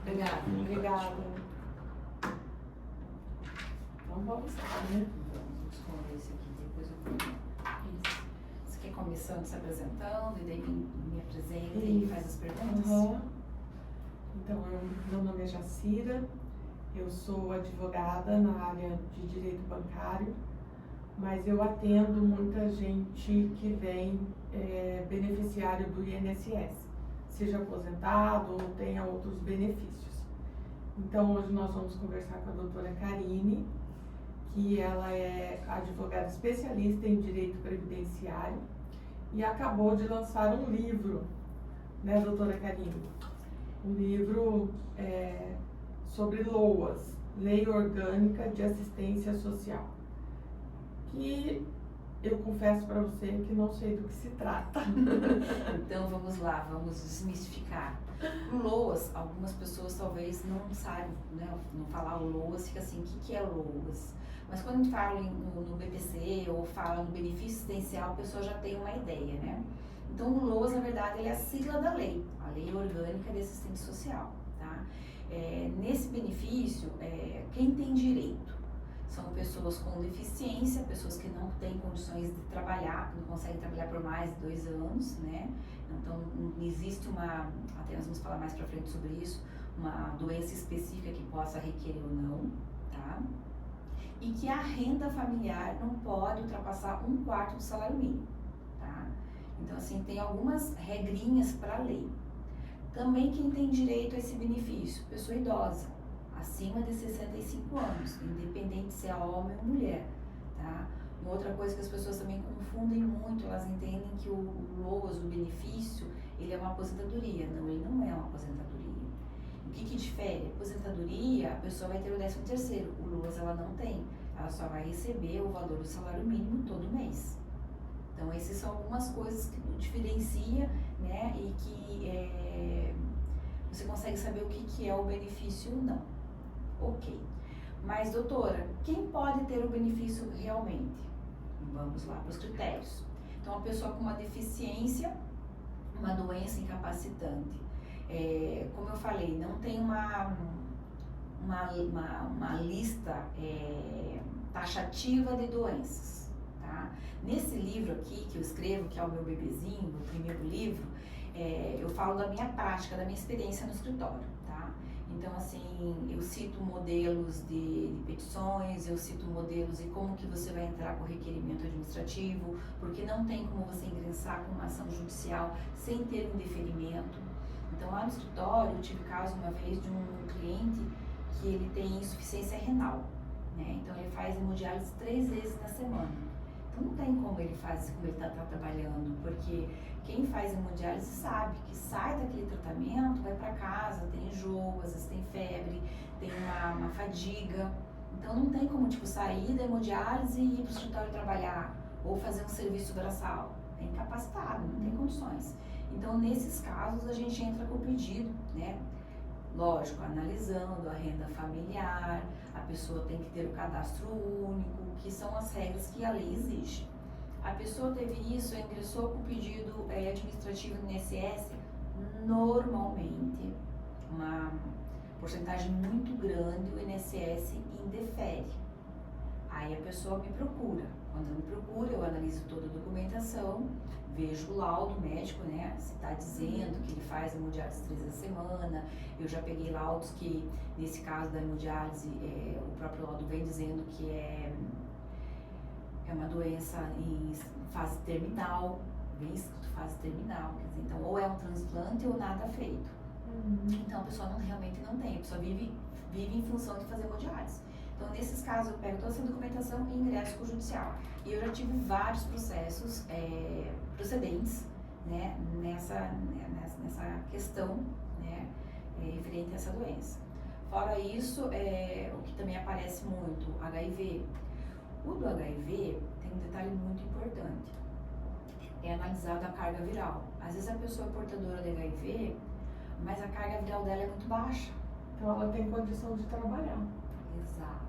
Obrigada. Obrigada. Então vamos lá, né? Vamos esconder esse aqui, depois eu vou. Isso. Você quer começando se apresentando e daí me apresenta e faz as perguntas? Uhum. Então, meu nome é Jacira, eu sou advogada na área de direito bancário, mas eu atendo muita gente que vem beneficiário do INSS, seja aposentado ou tenha outros benefícios. Então, hoje nós vamos conversar com a doutora Karine, que ela é advogada especialista em direito previdenciário e acabou de lançar um livro, né, doutora Karine? Um livro sobre LOAS, Lei Orgânica de Assistência Social, que eu confesso para você que não sei do que se trata. Então vamos lá, vamos desmistificar. O LOAS, algumas pessoas talvez não saibam, né? Não falar o LOAS, fica assim, o que é LOAS? Mas quando a gente fala no BPC ou fala no benefício assistencial, a pessoa já tem uma ideia, né? Então o LOAS, na verdade, ele é a sigla da lei, a Lei Orgânica de Assistência Social, tá? Nesse benefício, quem tem direito? São pessoas com deficiência, pessoas que não têm condições de trabalhar, não conseguem trabalhar por mais de 2 anos, né? Então, não existe até nós vamos falar mais pra frente sobre isso, uma doença específica que possa requerer ou não, tá? E que a renda familiar não pode ultrapassar 1/4 do salário mínimo, tá? Então, assim, tem algumas regrinhas para a lei. Também quem tem direito a esse benefício? Pessoa idosa, acima de 65 anos, independente se é homem ou mulher, tá? Uma outra coisa que as pessoas também confundem muito, elas entendem que o LOAS, o benefício, ele é uma aposentadoria. Não, ele não é uma aposentadoria. O que difere? Aposentadoria, a pessoa vai ter o 13º, o LOAS ela não tem, ela só vai receber o valor do salário mínimo todo mês. Então, essas são algumas coisas que diferencia, né, e que você consegue saber o que é o benefício ou não. Ok. Mas, doutora, quem pode ter o benefício realmente? Vamos lá para os critérios. Então, uma pessoa com uma deficiência, uma doença incapacitante. Como eu falei, não tem uma lista taxativa de doenças, tá? Nesse livro aqui que eu escrevo, que é o meu bebezinho, o primeiro livro, eu falo da minha prática, da minha experiência no escritório, tá? Então, assim, eu cito modelos de petições, eu cito modelos de como que você vai entrar com requerimento administrativo, porque não tem como você ingressar com uma ação judicial sem ter um deferimento. Então, lá no escritório, eu tive caso uma vez de um cliente que ele tem insuficiência renal, né? Então, ele faz hemodiálise 3 vezes na semana. Então, não tem como ele fazer, como ele está trabalhando, porque quem faz hemodiálise sabe que sai daquele tratamento, vai para casa, tem enjoo, às vezes tem febre, tem uma fadiga. Então, não tem como, tipo, sair da hemodiálise e ir para o escritório trabalhar ou fazer um serviço braçal. É incapacitado, não tem condições. Então, nesses casos, a gente entra com o pedido, né? Lógico, analisando a renda familiar, a pessoa tem que ter o cadastro único, que são as regras que a lei exige. A pessoa teve isso, ingressou com o pedido administrativo no INSS, normalmente, uma porcentagem muito grande, o INSS indefere. Aí a pessoa me procura. Quando me procura, eu analiso toda a documentação, vejo o laudo médico, né, se está dizendo que ele faz hemodiálise 3 vezes a semana. Eu já peguei laudos que, nesse caso da hemodiálise, o próprio laudo vem dizendo que é uma doença em fase terminal, bem escrito fase terminal, quer dizer, então ou é um transplante ou nada feito. Então a pessoa realmente não tem, a pessoa vive em função de fazer hemodiálise. Então, nesses casos, eu pego toda essa documentação e ingresso com o judicial. E eu já tive vários processos procedentes, né, nessa questão, né, referente a essa doença. Fora isso, o que também aparece muito, HIV. O do HIV tem um detalhe muito importante. É analisada a carga viral. Às vezes a pessoa é portadora de HIV, mas a carga viral dela é muito baixa. Então ela tem condição de trabalhar. Exato.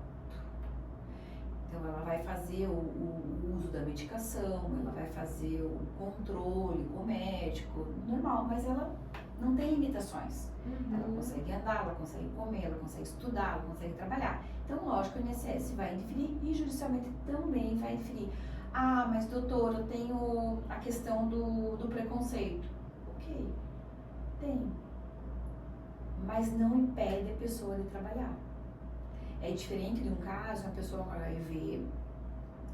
Então ela vai fazer o uso da medicação, ela vai fazer o controle com o médico, normal, mas ela não tem limitações. Ela consegue andar, ela consegue comer, ela consegue estudar, ela consegue trabalhar. Então, lógico, o INSS vai interferir e judicialmente também vai interferir. Ah, mas doutor, eu tenho a questão do preconceito. Ok, tem. Mas não impede a pessoa de trabalhar. É diferente de um caso, uma pessoa com HIV,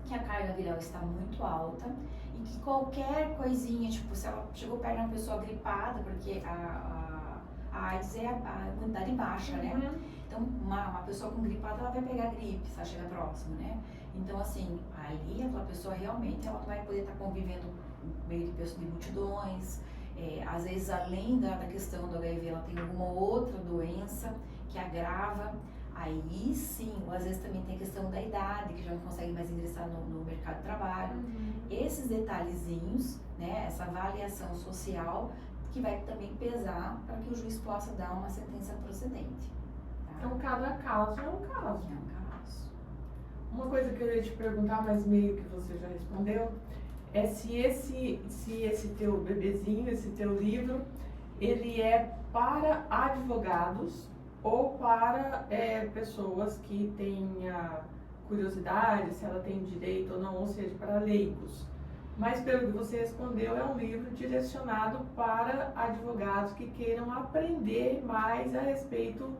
que a carga viral está muito alta e que qualquer coisinha, tipo, se ela chegou perto de uma pessoa gripada, porque a AIDS é a imunidade baixa, né? Então, uma pessoa com gripada, ela vai pegar gripe, se ela chegar próximo, né? Então, assim, ali aquela pessoa realmente, ela não vai poder estar convivendo no meio de pessoas, de multidões. Às vezes, além da questão do HIV, ela tem alguma outra doença que agrava. Aí sim, ou às vezes também tem a questão da idade, que já não consegue mais ingressar no mercado de trabalho. Esses detalhezinhos, né, essa avaliação social, que vai também pesar para que o juiz possa dar uma sentença procedente. Tá? Então, cada caso é um caso. É um caso. Uma coisa que eu ia te perguntar, mas meio que você já respondeu, é se esse teu bebezinho, esse teu livro, ele é para advogados ou para pessoas que têm a curiosidade, se ela tem direito ou não, ou seja, para leigos. Mas pelo que você respondeu, é um livro direcionado para advogados que queiram aprender mais a respeito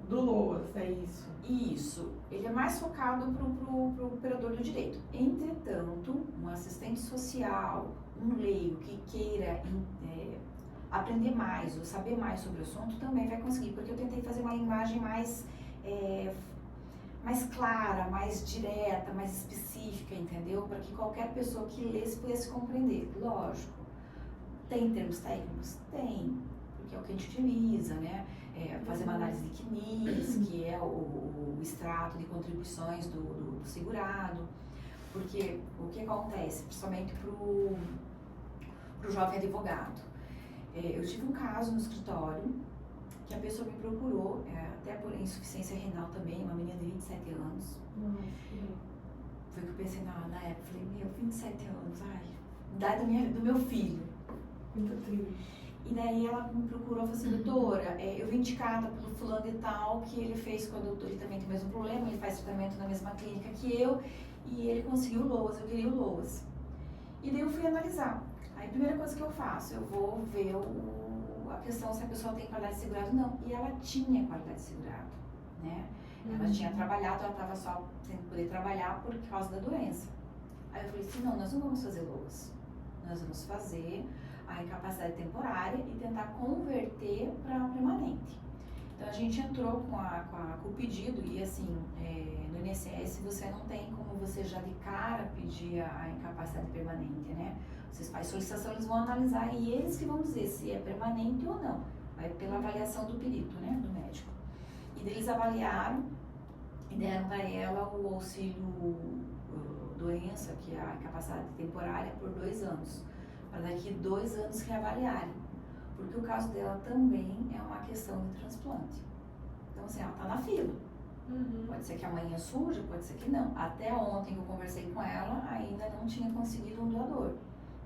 do LOAS, é isso? Isso, ele é mais focado para o operador do direito. Entretanto, um assistente social, um leigo que queira aprender mais ou saber mais sobre o assunto também vai conseguir, porque eu tentei fazer uma linguagem mais clara, mais direta, mais específica, entendeu? Para que qualquer pessoa que lesse pudesse compreender. Lógico, tem termos técnicos? Tem, porque é o que a gente utiliza, né? Fazer uma análise de CNIS, que é o extrato de contribuições do segurado, porque o que acontece, principalmente para o jovem advogado, eu tive um caso no escritório que a pessoa me procurou, até por insuficiência renal também, uma menina de 27 anos. Foi que eu pensei na época, falei, 27 anos, idade do meu filho. Muito triste. E daí ela me procurou e falou assim, doutora, eu vim indicada pelo fulano e tal, que ele fez com a doutora, ele também tem o mesmo problema, ele faz tratamento na mesma clínica que eu, e ele conseguiu o LOAS, eu queria o LOAS. E daí eu fui analisar. Aí a primeira coisa que eu faço, eu vou ver a questão se a pessoa tem qualidade de segurado ou não. E ela tinha qualidade de segurado, né? Ela tinha trabalhado, ela estava só sem poder trabalhar por causa da doença. Aí eu falei assim, não, nós não vamos fazer LOAS. Nós vamos fazer a incapacidade temporária e tentar converter para permanente. Então a gente entrou com o pedido e assim, no INSS você não tem como você já de cara pedir a incapacidade permanente, né? Vocês fazem solicitação, eles vão analisar e eles que vão dizer se é permanente ou não. Vai pela avaliação do perito, né? Do médico. E daí eles avaliaram e deram para ela o auxílio doença, que é a incapacidade temporária, por 2 anos. Para daqui 2 anos reavaliarem. Porque o caso dela também é uma questão de transplante. Então, assim, ela está na fila. Pode ser que amanhã surja, pode ser que não. Até ontem que eu conversei com ela, ainda não tinha conseguido um doador.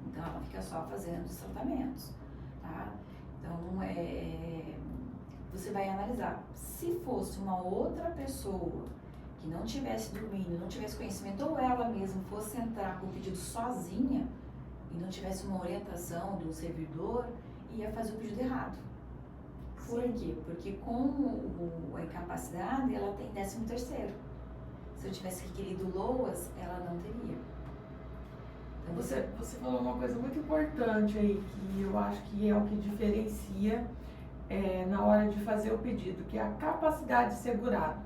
Então, ela fica só fazendo os tratamentos, tá? Então, você vai analisar. Se fosse uma outra pessoa que não tivesse domínio, não tivesse conhecimento, ou ela mesma fosse entrar com o pedido sozinha, e não tivesse uma orientação do servidor, ia fazer o pedido errado. Por quê? Porque com a incapacidade, ela tem 13º. Se eu tivesse requerido LOAS, ela não teria. Então, você falou uma coisa muito importante aí, que eu acho que é o que diferencia na hora de fazer o pedido, que é a capacidade de segurado,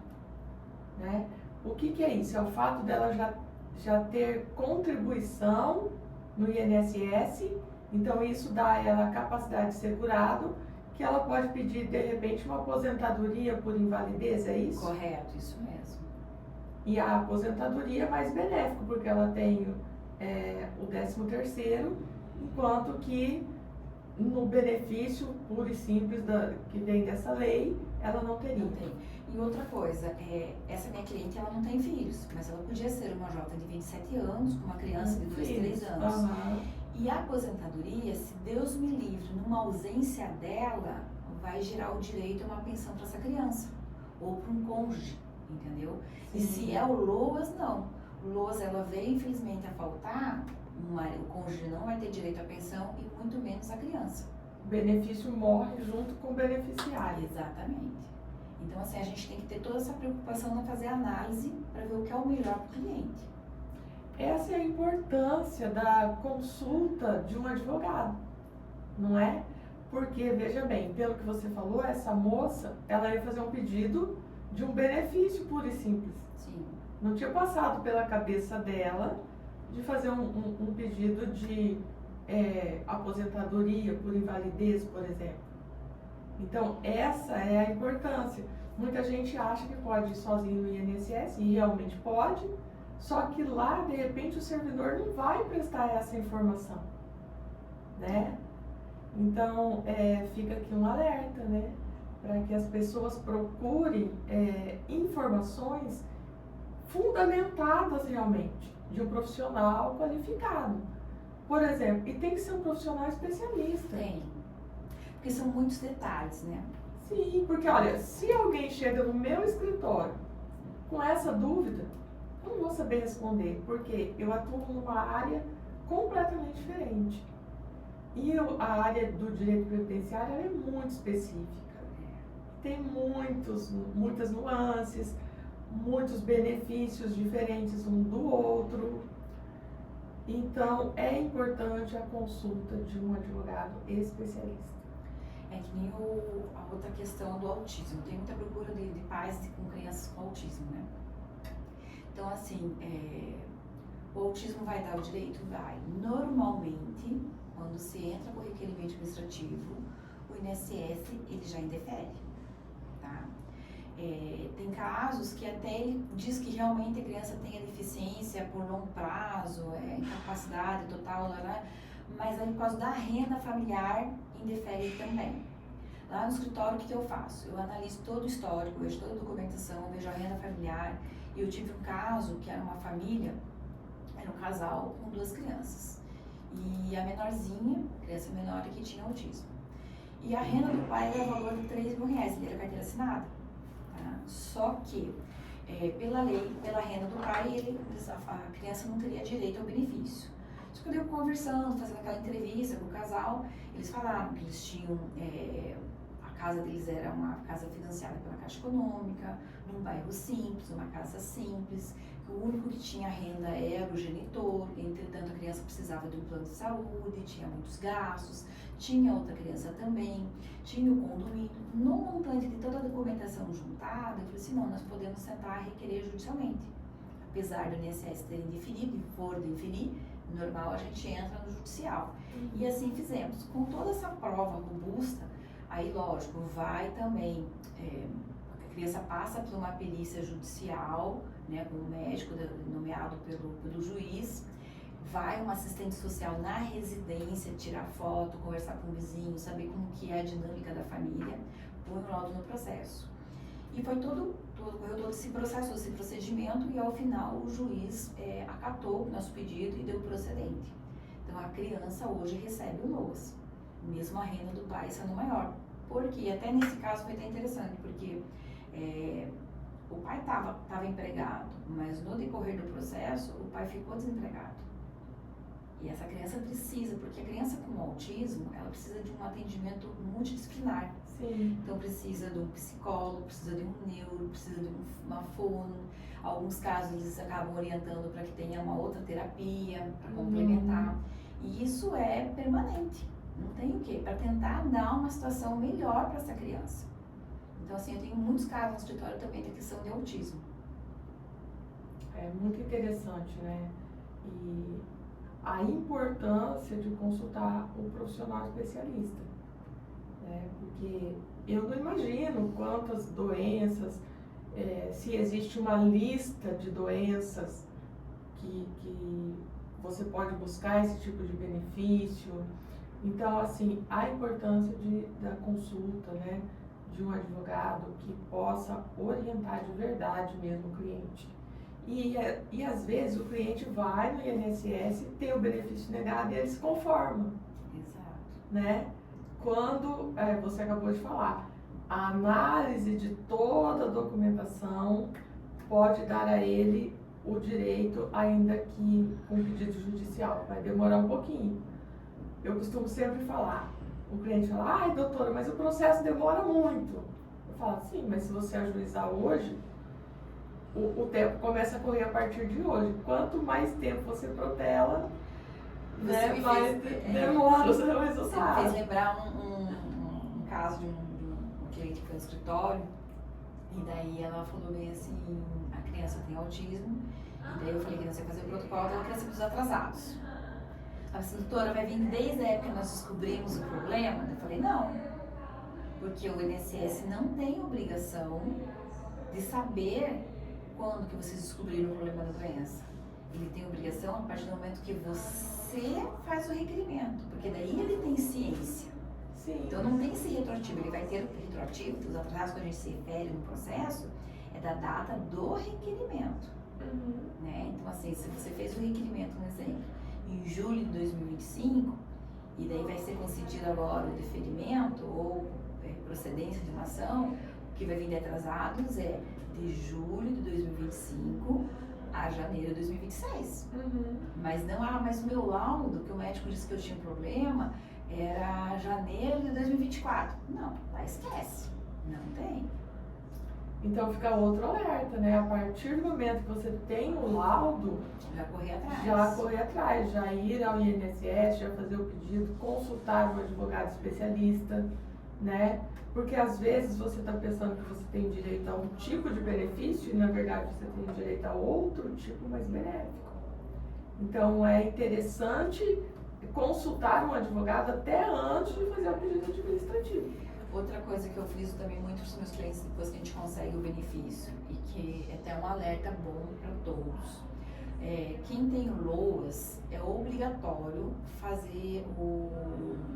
né? O que é isso? É o fato dela já ter contribuição no INSS, então isso dá a ela a capacidade de segurado, que ela pode pedir, de repente, uma aposentadoria por invalidez, é isso? Correto, isso mesmo. E a aposentadoria é mais benéfica, porque ela tem o 13º, enquanto que no benefício puro e simples que vem dessa lei, ela não teria. Não tem. E outra coisa, essa minha cliente, ela não tem filhos, mas ela podia ser uma jovem de 27 anos, com uma criança de 2, 3 anos. Uhum. E a aposentadoria, se Deus me livre, numa ausência dela, vai gerar o direito a uma pensão para essa criança, ou para um cônjuge, entendeu? Sim. E se é o LOAS, não. O LOAS, ela veio infelizmente a faltar, o cônjuge não vai ter direito à pensão e muito menos a criança. O benefício morre junto com o beneficiário. Exatamente. Então, assim, a gente tem que ter toda essa preocupação de fazer análise para ver o que é o melhor para o cliente. Essa é a importância da consulta de um advogado, não é? Porque, veja bem, pelo que você falou, essa moça, ela ia fazer um pedido de um benefício puro e simples. Sim. Não tinha passado pela cabeça dela de fazer um pedido de aposentadoria por invalidez, por exemplo. Então, essa é a importância. Muita gente acha que pode ir sozinho no INSS, e realmente pode, só que lá, de repente, o servidor não vai prestar essa informação, né? Então, fica aqui um alerta, né? Para que as pessoas procurem informações fundamentadas realmente, de um profissional qualificado. Por exemplo, e tem que ser um profissional especialista. Tem. Porque são muitos detalhes, né? Sim, porque olha, se alguém chega no meu escritório com essa dúvida, eu não vou saber responder, porque eu atuo numa área completamente diferente. E a área do direito previdenciário ela é muito específica. Tem muitas nuances, muitos benefícios diferentes um do outro. Então, é importante a consulta de um advogado especialista. É que nem a outra questão do autismo. Tem muita procura de pais com crianças com autismo, né? Então, assim, o autismo vai dar o direito? Vai. Normalmente, quando se entra com o requerimento administrativo, o INSS, ele já indefere, tá? Tem casos que até ele diz que realmente a criança tem a deficiência por longo prazo, incapacidade total, né? Mas aí, por causa da renda familiar, indefere também. Lá no escritório, o que eu faço? Eu analiso todo o histórico, vejo toda a documentação, vejo a renda familiar. E eu tive um caso que era uma família, era um casal com 2 crianças. E a menorzinha, criança menor, que tinha autismo. E a renda do pai era o valor de R$3.000, ele era carteira assinada. Tá? Só que, pela lei, pela renda do pai, a criança não teria direito ao benefício. Só que eu conversando, fazendo aquela entrevista com o casal, eles falaram que eles tinham, a casa deles era uma casa financiada pela Caixa Econômica, num bairro simples, uma casa simples, que o único que tinha renda era o genitor, entretanto a criança precisava de um plano de saúde, tinha muitos gastos, tinha outra criança também, tinha o condomínio. No montante de toda a documentação juntada, eu falei assim, não, nós podemos sentar e requerer judicialmente. Apesar do INSS terem deferido, e for deferir, normal a gente entra no judicial. E assim fizemos. Com toda essa prova robusta, aí lógico, vai também, a criança passa por uma perícia judicial, né, com o médico nomeado pelo juiz, vai uma assistente social na residência, tirar foto, conversar com o vizinho, saber como que é a dinâmica da família, põe o laudo no processo. E foi correu todo esse processo, esse procedimento, e ao final o juiz acatou o nosso pedido e deu procedente. Então a criança hoje recebe o LOAS, mesmo a renda do pai sendo maior. Porque até nesse caso foi até interessante, porque o pai estava empregado, mas no decorrer do processo o pai ficou desempregado. E essa criança precisa, porque a criança com autismo, ela precisa de um atendimento multidisciplinar. Sim. Então precisa de um psicólogo, precisa de um neuro, precisa de uma fono. Alguns casos eles acabam orientando para que tenha uma outra terapia para complementar. E isso é permanente. Não tem o quê? Para tentar dar uma situação melhor para essa criança. Então assim, eu tenho muitos casos no escritório também da questão de autismo. É muito interessante, né? E a importância de consultar um profissional especialista, né? Porque eu não imagino quantas doenças, se existe uma lista de doenças que você pode buscar esse tipo de benefício. Então, assim, a importância da consulta, né, de um advogado que possa orientar de verdade mesmo o cliente. E às vezes o cliente vai no INSS, tem o benefício negado e ele se conforma, Exato. né? Quando, você acabou de falar, a análise de toda a documentação pode dar a ele o direito, ainda que com pedido judicial. Vai demorar um pouquinho. Eu costumo sempre falar, o cliente fala, ai doutora, mas o processo demora muito. Eu falo, sim, mas se você ajuizar hoje, o tempo começa a correr a partir de hoje. Quanto mais tempo você protela, né, mais demora o seu resultado. Você me fez lembrar um caso de um cliente que foi no escritório, e daí ela falou bem assim, a criança tem autismo, e daí eu falei que nós ia fazer o protocolo da criança dos atrasados. Ela disse, doutora, vai vir desde a época que nós descobrimos o problema? Eu falei, não, porque o INSS não tem obrigação de saber quando que vocês descobriram o problema da doença. Ele tem obrigação a partir do momento que você faz o requerimento, porque daí ele tem ciência. Sim. Então não tem esse retroativo, ele vai ter o retroativo, os atrasos que a gente se refere no processo, é da data do requerimento. Né? Então assim, se você fez o requerimento, por exemplo, em julho de 2025, e daí vai ser concedido agora o deferimento ou procedência de uma ação, o que vai vir de atrasados é de julho de 2025 a janeiro de 2026. Mas não, mas o meu laudo, que o médico disse que eu tinha um problema, era janeiro de 2024. Não, lá esquece. Não tem. Então fica outro alerta, né? A partir do momento que você tem o laudo, já correr atrás. Já ir ao INSS, já fazer o pedido, consultar um advogado especialista, né? Porque às vezes você está pensando que você tem direito a um tipo de benefício e na verdade você tem direito a outro tipo mais benéfico. Então é interessante consultar um advogado até antes de fazer o pedido administrativo. Outra coisa que eu friso também muito para os meus clientes depois que a gente consegue o benefício e que é até um alerta bom para todos. Quem tem LOAS é obrigatório fazer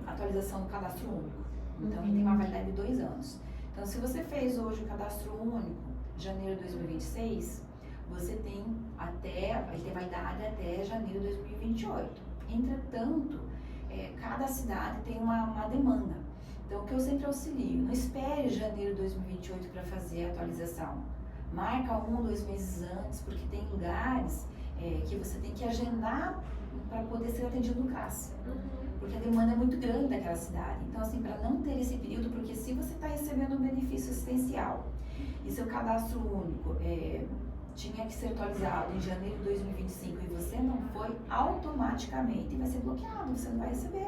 a atualização do cadastro único. Então ele tem uma validade de 2 anos. Então se você fez hoje o cadastro único, janeiro de 2026, você tem ele tem validade até janeiro de 2028. Entretanto, cada cidade tem uma demanda. Então, o que eu sempre auxilio, não espere janeiro de 2028 para fazer a atualização. Marca 1 ou 2 meses antes, porque tem lugares que você tem que agendar para poder ser atendido no CRAS. Porque a demanda é muito grande daquela cidade. Então, assim, para não ter esse período, porque se você está recebendo um benefício assistencial e seu cadastro único tinha que ser atualizado em janeiro de 2025 e você não foi, automaticamente vai ser bloqueado, você não vai receber.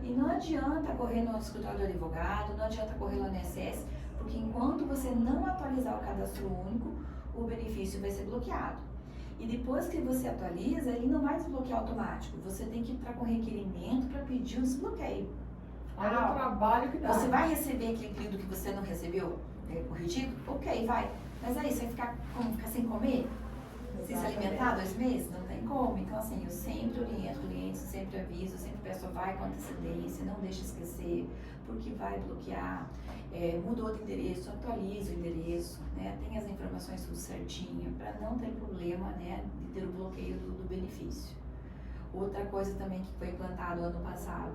E não adianta correr no escritório do advogado, não adianta correr no INSS, porque enquanto você não atualizar o cadastro único, o benefício vai ser bloqueado. E depois que você atualiza, ele não vai desbloquear automático. Você tem que entrar com requerimento para pedir o desbloqueio. Olha o trabalho que dá. Você vai receber aquele período que você não recebeu corrigido? Ok, vai. Mas aí, você vai ficar sem comer? Sem se alimentar 2 meses? Não tem como. Então, assim, eu sempre oriento clientes, sempre aviso, sempre peço, vai com antecedência, não deixe esquecer, porque vai bloquear. Mudou de endereço, atualiza o endereço, né? Tem as informações tudo certinho, para não ter problema, né, de ter o bloqueio do benefício. Outra coisa também que foi implantado ano passado,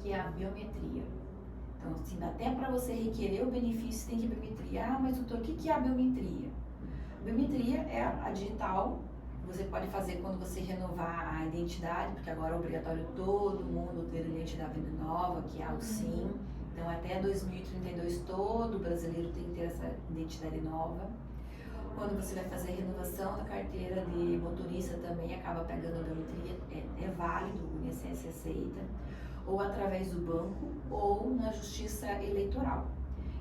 que é a biometria. Então, assim, até para você requerer o benefício, tem que biometria. Mas doutor, o que é a biometria? A biometria é a digital, você pode fazer quando você renovar a identidade, porque agora é obrigatório todo mundo ter identidade nova, que é o SIM. Então, até 2032, todo brasileiro tem que ter essa identidade nova. Quando você vai fazer a renovação da carteira de motorista, também acaba pegando a biometria, é válido, o INSS aceita, ou através do banco, ou na justiça eleitoral.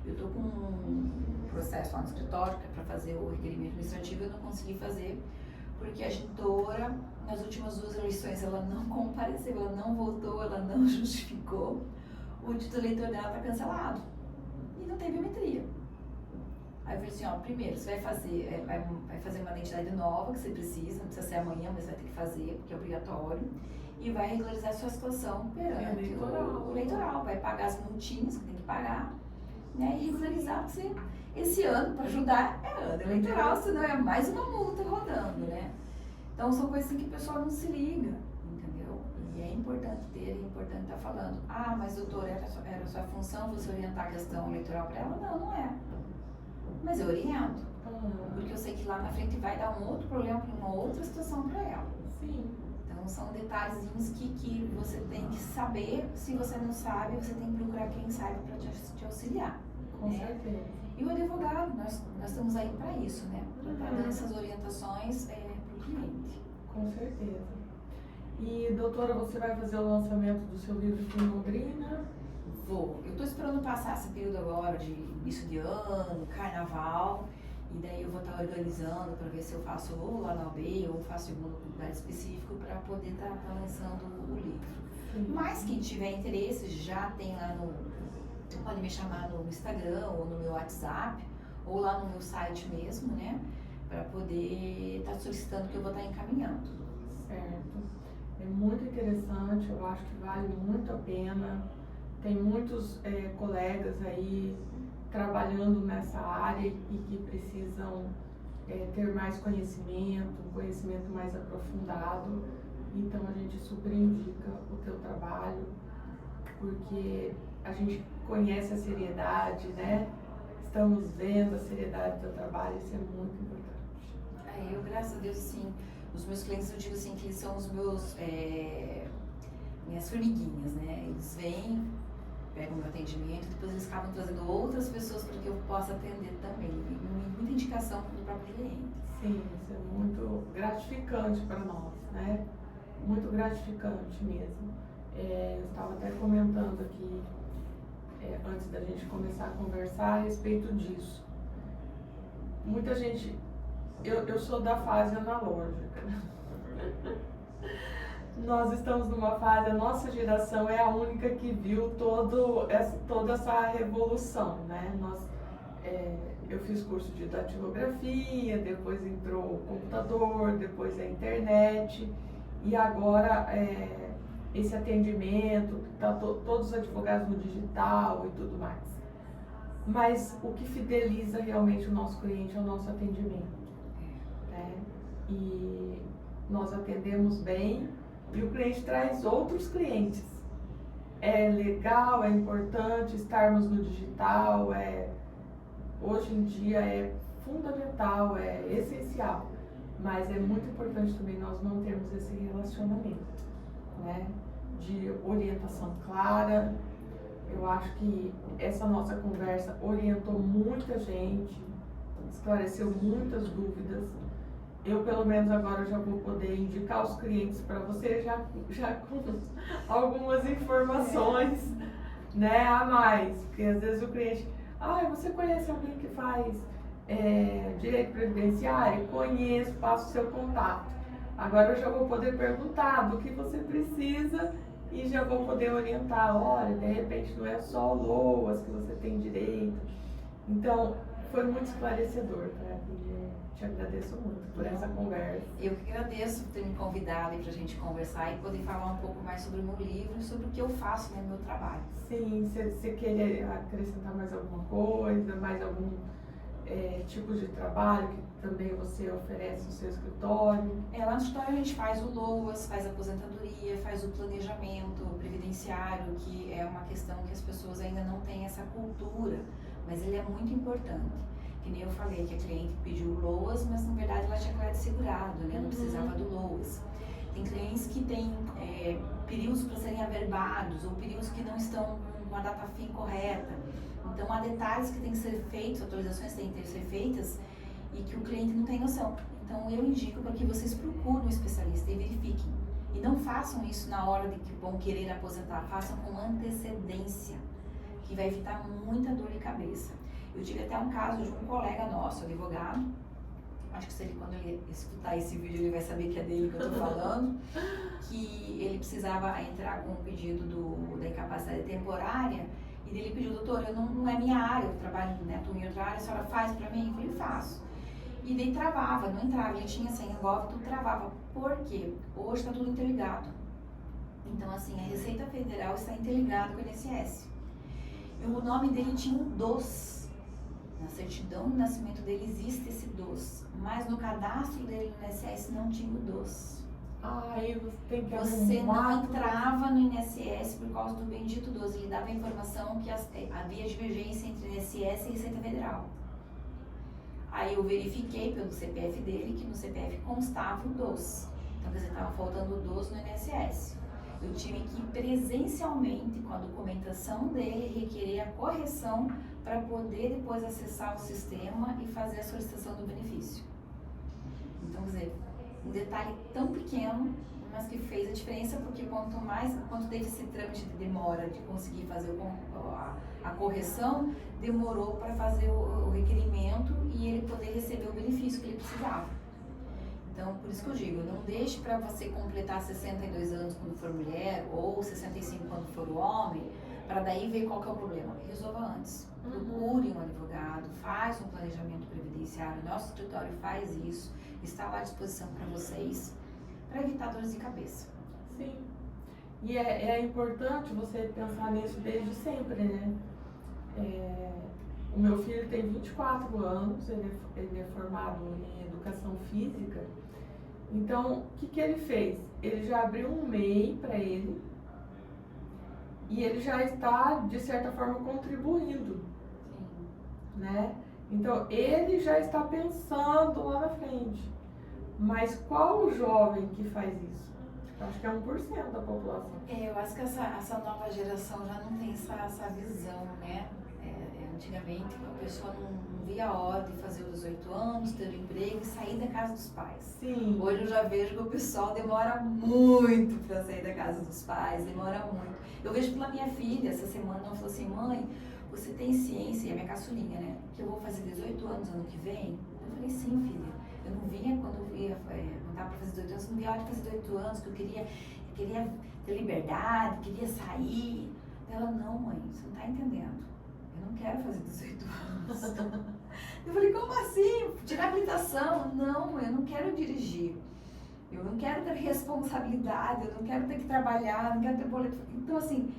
Eu estou com um processo lá no escritório, que é para fazer o requerimento administrativo, eu não consegui fazer, porque a gestora, nas últimas 2 eleições, ela não compareceu, ela não votou, ela não justificou. O título eleitor dela está cancelado. E não tem biometria. Aí eu falei assim, primeiro, você vai fazer uma identidade nova, que você precisa, não precisa ser amanhã, mas vai ter que fazer, porque é obrigatório. E vai regularizar a sua situação perante o eleitoral. Vai pagar as multinhas que tem que pagar né, e regularizar você. Esse ano, para ajudar, é ano eleitoral, senão é mais uma multa rodando, né? Então são coisas assim que o pessoal não se liga, entendeu? E é importante ter, é importante estar falando. Ah, mas doutor, era sua função você orientar a questão eleitoral para ela? Não, não é. Mas eu oriento. Porque eu sei que lá na frente vai dar um outro problema, uma outra situação para ela. Sim. Então são detalhezinhos que você tem que saber. Se você não sabe, você tem que procurar quem sabe para te auxiliar. Com certeza. E o advogado, nós estamos aí para isso, né? Para estar dando essas orientações para o cliente. Com certeza. E, doutora, você vai fazer o lançamento do seu livro aqui em Londrina? Vou. Eu estou esperando passar esse período agora de início de ano, carnaval, e daí eu vou estar organizando para ver se eu faço ou lá na UB ou faço em algum lugar específico para poder estar lançando o livro. Sim. Mas quem tiver interesse já tem lá pode me chamar no Instagram ou no meu WhatsApp ou lá no meu site mesmo, né? Para poder estar solicitando que eu vou estar encaminhando. Certo. É muito interessante, eu acho que vale muito a pena. Tem muitos colegas aí trabalhando nessa área e que precisam ter mais conhecimento, um conhecimento mais aprofundado. Então a gente super indica o teu trabalho, porque a gente conhece a seriedade, né? Estamos vendo a seriedade do teu trabalho, isso é muito importante. Eu, graças a Deus, assim, os meus clientes, eu digo assim, que eles são os meus, minhas formiguinhas, né? Eles vêm, pegam o meu atendimento, depois eles acabam trazendo outras pessoas para que eu possa atender também. Muita indicação do próprio cliente. Sim, isso é muito gratificante para nós, né? Muito gratificante mesmo. Eu estava até comentando aqui, antes da gente começar a conversar a respeito disso. Muita gente, eu sou da fase analógica. Nós estamos numa fase, a nossa geração é a única que viu toda essa revolução, né? Eu fiz curso de datilografia, depois entrou o computador, depois a internet, e agora esse atendimento, tá todos os advogados no digital e tudo mais. Mas o que fideliza realmente o nosso cliente é o nosso atendimento, né? E nós atendemos bem e o cliente traz outros clientes. É legal, é importante estarmos no digital, hoje em dia é fundamental, é essencial, mas é muito importante também nós mantermos esse relacionamento, né? De orientação clara. Eu acho que essa nossa conversa orientou muita gente, esclareceu muitas dúvidas. Eu, pelo menos agora, já vou poder indicar os clientes para você já com algumas informações, né, a mais. Porque às vezes o cliente, você conhece alguém que faz direito previdenciário? Conheço, passo o seu contato. Agora eu já vou poder perguntar do que você precisa e já vou poder orientar. Olha, de repente não é só LOAS que você tem direito. Então, foi muito esclarecedor, tá? Te agradeço muito por essa conversa. Eu que agradeço por ter me convidado para a gente conversar e poder falar um pouco mais sobre o meu livro e sobre o que eu faço no meu trabalho. Sim, você queria acrescentar mais alguma coisa, mais algum tipo de trabalho que também você oferece no seu escritório? Lá no escritório a gente faz o LOAS, faz a aposentadoria, faz o planejamento previdenciário, que é uma questão que as pessoas ainda não têm essa cultura, mas ele é muito importante. Que nem eu falei, que a cliente pediu o LOAS, mas na verdade ela tinha crédito segurado, né? Não precisava do LOAS. Tem clientes que têm períodos para serem averbados ou períodos que não estão com a data fim correta. Então há detalhes que têm que ser feitos, atualizações têm que ser feitas e que o cliente não tem noção. Então eu indico para que vocês procurem um especialista e verifiquem. E não façam isso na hora de que vão querer aposentar, façam com antecedência, que vai evitar muita dor de cabeça. Eu tive até um caso de um colega nosso, advogado, acho que quando ele escutar esse vídeo ele vai saber que é dele que eu estou falando, que ele precisava entrar com um pedido da incapacidade temporária e ele pediu, doutor, não é minha área, eu trabalho em outra área, a senhora faz para mim? Eu falei, faço. E daí travava, não entrava, ele tinha senha GOV, tudo travava. Por quê? Hoje está tudo interligado. Então, assim, a Receita Federal está interligada com o INSS. O nome dele tinha um DOS. Na certidão de nascimento dele existe esse DOS, mas no cadastro dele no INSS não tinha o DOS. Aí você tem que Você não arrumar. entrava no INSS por causa do bendito 12. Ele dava a informação que havia divergência entre INSS e Receita Federal. Aí eu verifiquei pelo CPF dele que no CPF constava o 12. Então, quer dizer, estava faltando o 12 no INSS. Eu tive que ir presencialmente com a documentação dele requerer a correção para poder depois acessar o sistema e fazer a solicitação do benefício. Então, quer dizer, um detalhe tão pequeno, mas que fez a diferença, porque quanto teve esse trâmite de demora de conseguir fazer a correção, demorou para fazer o requerimento e ele poder receber o benefício que ele precisava. Então, por isso que eu digo, não deixe para você completar 62 anos quando for mulher, ou 65 quando for homem, para daí ver qual que é o problema. Resolva antes. Procure um advogado, faz um planejamento previdenciário, nosso escritório faz isso, está lá à disposição para vocês, para evitar dores de cabeça. Sim. E é importante você pensar nisso desde sempre, né? O meu filho tem 24 anos, ele é formado em educação física. Então, o que ele fez? Ele já abriu um MEI para ele e ele já está, de certa forma, contribuindo. Sim. Né? Então, ele já está pensando lá na frente. Mas qual o jovem que faz isso? Eu acho que é 1% da população. Eu acho que essa nova geração já não tem essa visão, né? Antigamente a pessoa não via a hora de fazer os 18 anos, ter um emprego e sair da casa dos pais. Sim. Hoje eu já vejo que o pessoal demora muito para sair da casa dos pais, demora muito. Eu vejo pela minha filha, essa semana ela falou assim: mãe, você tem ciência, e a minha caçulinha, né? Que eu vou fazer 18 anos ano que vem? Eu falei: sim, filha. Eu não vinha quando eu ia, não dava para fazer 18 anos, eu não via a hora de fazer 18 anos, que eu queria ter liberdade, queria sair. Ela: não, mãe, você não está entendendo. Eu não quero fazer 18 anos. Eu falei: como assim? Tirar habilitação? Não, eu não quero dirigir. Eu não quero ter responsabilidade, eu não quero ter que trabalhar, não quero ter boleto. Então, assim,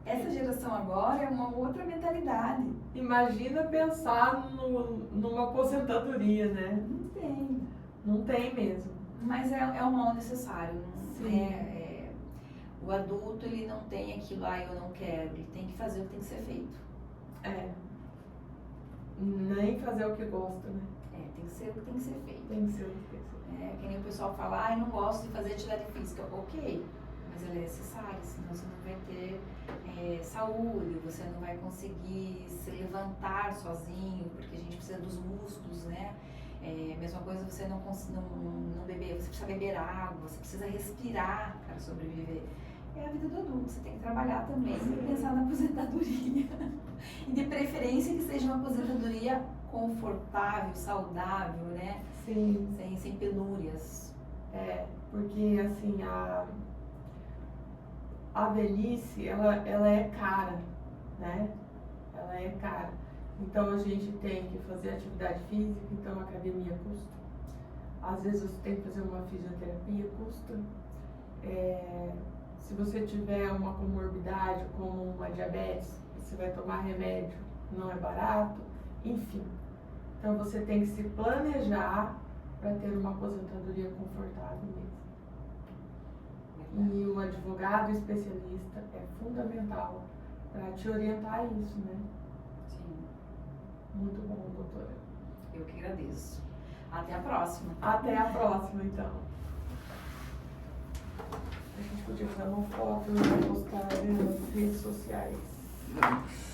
essa geração agora é uma outra mentalidade. Imagina pensar numa aposentadoria, né? Não tem. Não tem mesmo. Mas é um mal necessário. Sim. O adulto, ele não tem aquilo: eu não quero. Ele tem que fazer o que tem que ser feito. Nem fazer o que gosta, né? Tem que ser o que tem que ser feito. Tem que ser o que tem que ser feito. Que nem o pessoal fala: eu não gosto de fazer atividade física. Ok, mas ela é necessária, senão você não vai ter saúde, você não vai conseguir se levantar sozinho, porque a gente precisa dos músculos, né? Mesma coisa, você não beber, você precisa beber água, você precisa respirar para sobreviver. É a vida do adulto, você tem que trabalhar também e pensar na aposentadoria. E de preferência que seja uma aposentadoria confortável, saudável, né? Sim. Sem penúrias. Porque assim, a velhice, ela é cara, né? Ela é cara. Então a gente tem que fazer atividade física, então a academia custa. Às vezes você tem que fazer uma fisioterapia, custa. Se você tiver uma comorbidade, como uma diabetes, você vai tomar remédio, não é barato, enfim. Então você tem que se planejar para ter uma aposentadoria confortável mesmo. E o advogado especialista é fundamental para te orientar a isso, né? Sim. Muito bom, doutora. Eu que agradeço. Até a próxima. Até a próxima, então. A gente podia fazer uma foto e postar nas redes sociais. Vamos.